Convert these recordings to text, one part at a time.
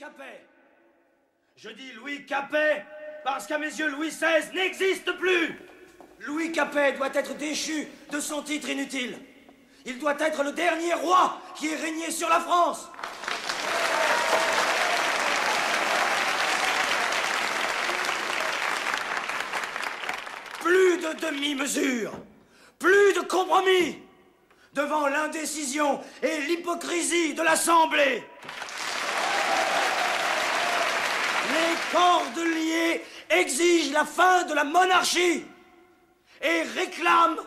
Capet. Je dis Louis Capet parce qu'à mes yeux, Louis XVI n'existe plus. Louis Capet doit être déchu de son titre inutile. Il doit être le dernier roi qui ait régné sur la France. Plus de demi-mesure, plus de compromis devant l'indécision et l'hypocrisie de l'Assemblée. Les Cordeliers exigent la fin de la monarchie et réclament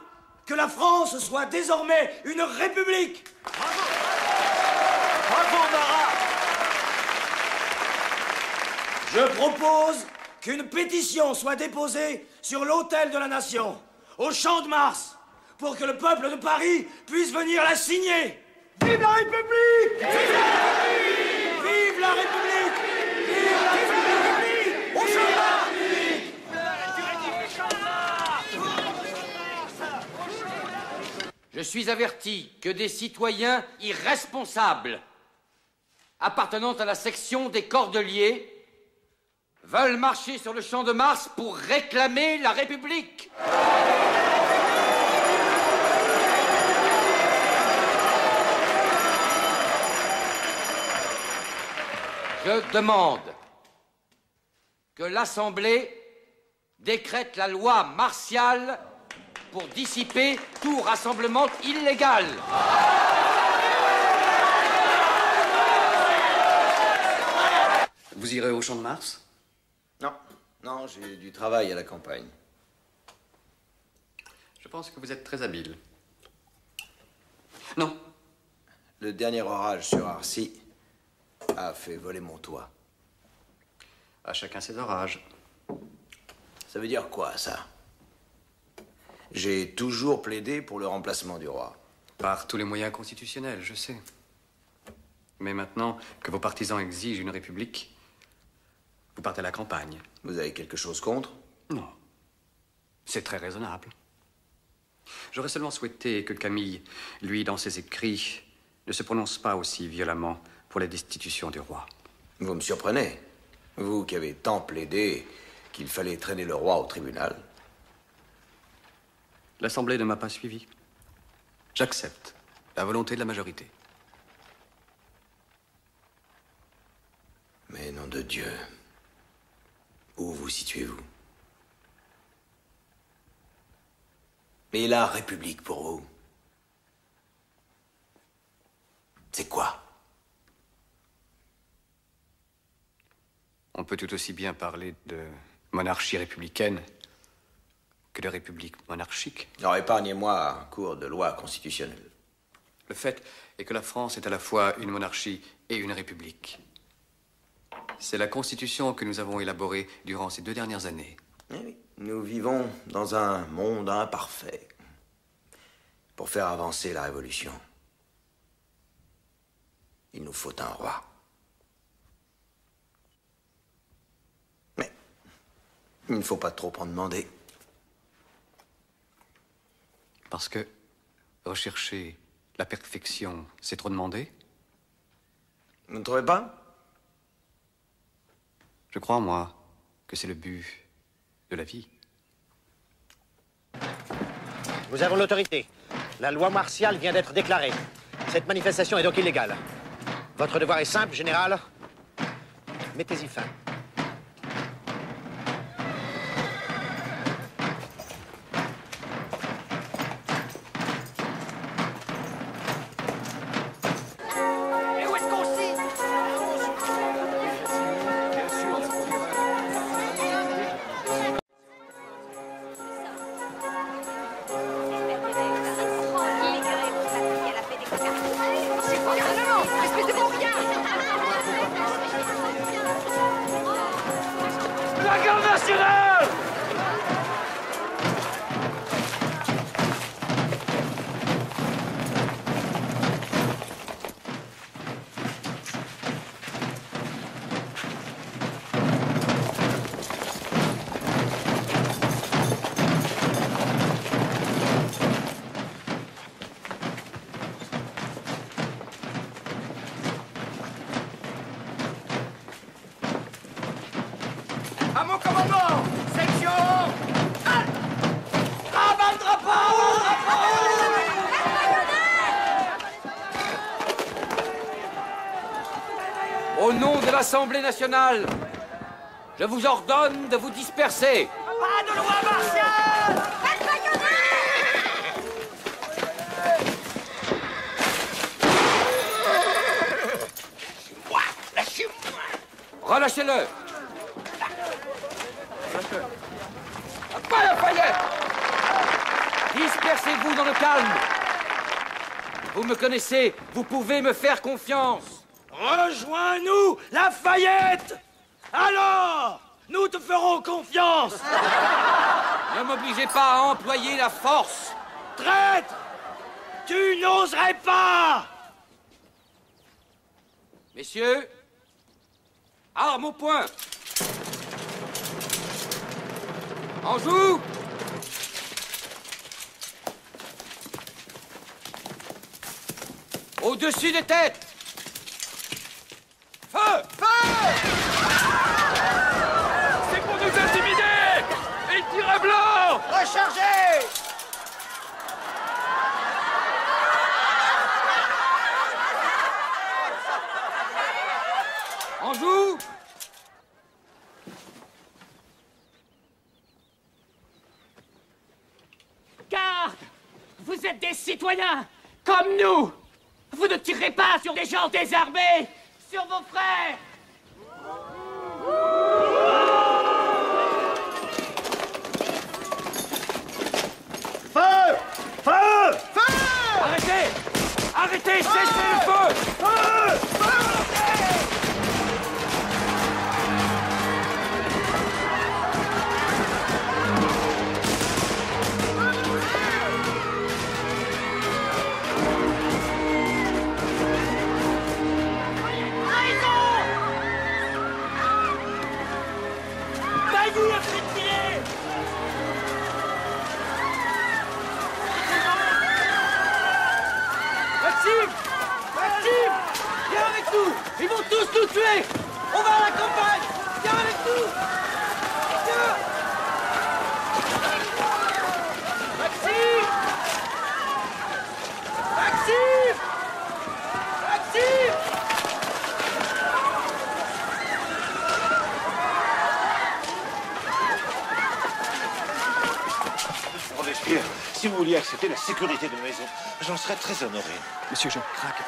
que la France soit désormais une république. Bravo! Bravo, Marat! Je propose qu'une pétition soit déposée sur l'autel de la Nation, au Champ de Mars, pour que le peuple de Paris puisse venir la signer. Vive la République! Vive la République! Vive la République! Vive la République! Au Champ de Mars! Je suis averti que des citoyens irresponsables appartenant à la section des Cordeliers veulent marcher sur le Champ de Mars pour réclamer la République. Je demande que l'Assemblée décrète la loi martiale pour dissiper tout rassemblement illégal. Vous irez au Champ de Mars? Non, non, j'ai du travail à la campagne. Je pense que vous êtes très habile. Non. Le dernier orage sur Arcy a fait voler mon toit. À chacun ses orages. Ça veut dire quoi, ça? J'ai toujours plaidé pour le remplacement du roi. Par tous les moyens constitutionnels, je sais. Mais maintenant que vos partisans exigent une république, vous partez à la campagne. Vous avez quelque chose contre? Non. C'est très raisonnable. J'aurais seulement souhaité que Camille, lui, dans ses écrits, ne se prononce pas aussi violemment pour la destitution du roi. Vous me surprenez. Vous qui avez tant plaidé qu'il fallait traîner le roi au tribunal. L'Assemblée ne m'a pas suivi. J'accepte la volonté de la majorité. Mais nom de Dieu, où vous situez-vous? Et la République pour vous, c'est quoi? On peut tout aussi bien parler de monarchie républicaine que de république monarchique. Alors épargnez-moi un cours de loi constitutionnelle. Le fait est que la France est à la fois une monarchie et une république. C'est la Constitution que nous avons élaborée durant ces 2 dernières années. Eh oui, nous vivons dans un monde imparfait. Pour faire avancer la Révolution, il nous faut un roi. Mais il ne faut pas trop en demander. Parce que rechercher la perfection, c'est trop demander? Vous ne trouvez pas? Je crois, moi, que c'est le but de la vie. Nous avons l'autorité. La loi martiale vient d'être déclarée. Cette manifestation est donc illégale. Votre devoir est simple, général. Mettez-y fin. Au nom de l'Assemblée nationale, je vous ordonne de vous disperser. Pas de loi martiale! Lâchez-moi! Lâchez-moi! Relâchez-le. Pas Lafayette! Dispersez-vous dans le calme. Vous me connaissez, vous pouvez me faire confiance. Rejoins-nous, Lafayette! Alors, nous te ferons confiance! Ne m'obligez pas à employer la force. Traître! Tu n'oserais pas! Messieurs, armes au poing. En joue! Au-dessus des têtes! Feu! C'est pour nous intimider! Et tire à blanc! Rechargez! En joue! Garde! Vous êtes des citoyens, comme nous! Vous ne tirez pas sur des gens désarmés, sur vos frères! Feu! Feu! Feu! Arrêtez! Arrêtez! Cessez le feu! Feu! Bailly a fait tirer! Maxime! Maxime! Viens avec nous! Ils vont tous nous tuer! On va à la campagne! Viens avec nous! Viens! Maxime! Maxime! Maxime! Robespierre, si vous vouliez accepter la sécurité de ma maison, j'en serais très honoré. Monsieur, je craque.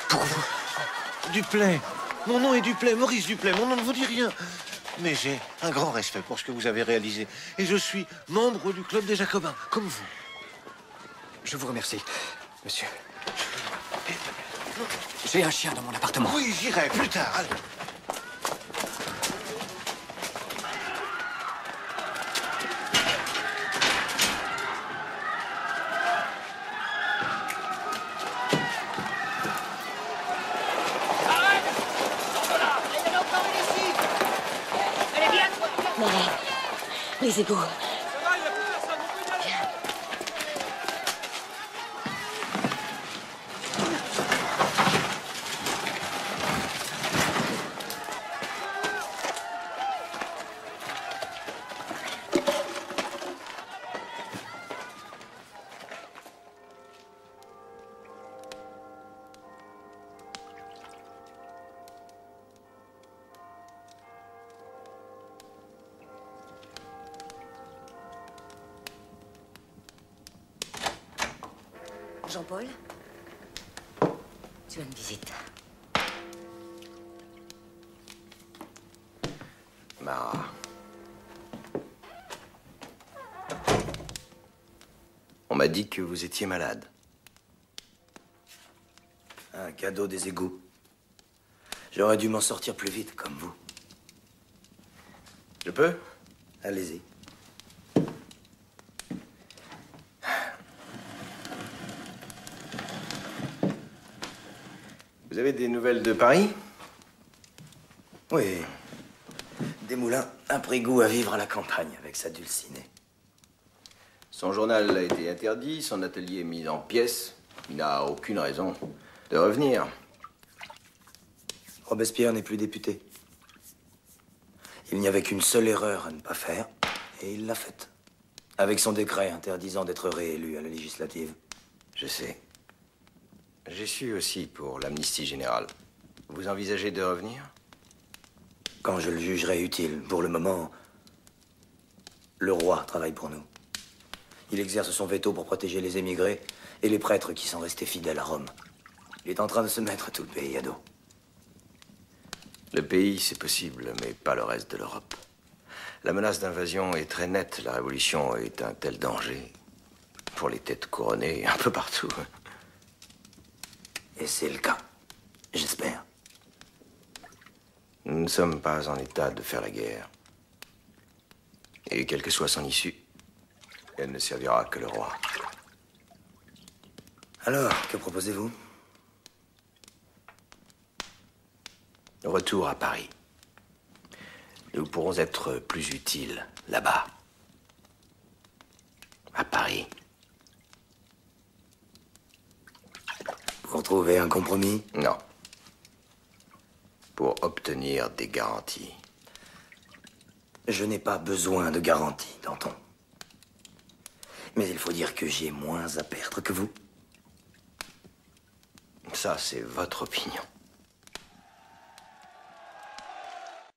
Pour vous. Duplay. Mon nom est Duplay, Maurice Duplay. Mon nom ne vous dit rien. Mais j'ai un grand respect pour ce que vous avez réalisé. Et je suis membre du club des Jacobins, comme vous. Je vous remercie, monsieur. J'ai un chien dans mon appartement. Oui, j'irai plus tard. Allez. Les égouts. Jean-Paul, tu as une visite. Mara. On m'a dit que vous étiez malade. Un cadeau des égouts. J'aurais dû m'en sortir plus vite, comme vous. Je peux? Allez-y. Vous avez des nouvelles de Paris? Oui. Desmoulins a pris goût à vivre à la campagne avec sa Dulcinée. Son journal a été interdit, son atelier mis en pièces. Il n'a aucune raison de revenir. Robespierre n'est plus député. Il n'y avait qu'une seule erreur à ne pas faire, et il l'a faite. Avec son décret interdisant d'être réélu à la législative. Je sais. J'ai su aussi pour l'amnistie générale. Vous envisagez de revenir? Quand je le jugerai utile. Pour le moment, le roi travaille pour nous. Il exerce son veto pour protéger les émigrés et les prêtres qui sont restés fidèles à Rome. Il est en train de se mettre tout le pays à dos. Le pays, c'est possible, mais pas le reste de l'Europe. La menace d'invasion est très nette. La révolution est un tel danger pour les têtes couronnées un peu partout. Et c'est le cas, j'espère. Nous ne sommes pas en état de faire la guerre. Et quelle que soit son issue, elle ne servira que le roi. Alors, que proposez-vous? Retour à Paris. Nous pourrons être plus utiles là-bas. À Paris. Pour trouver un compromis? Non. Pour obtenir des garanties. Je n'ai pas besoin de garanties, Danton. Mais il faut dire que j'ai moins à perdre que vous. Ça, c'est votre opinion.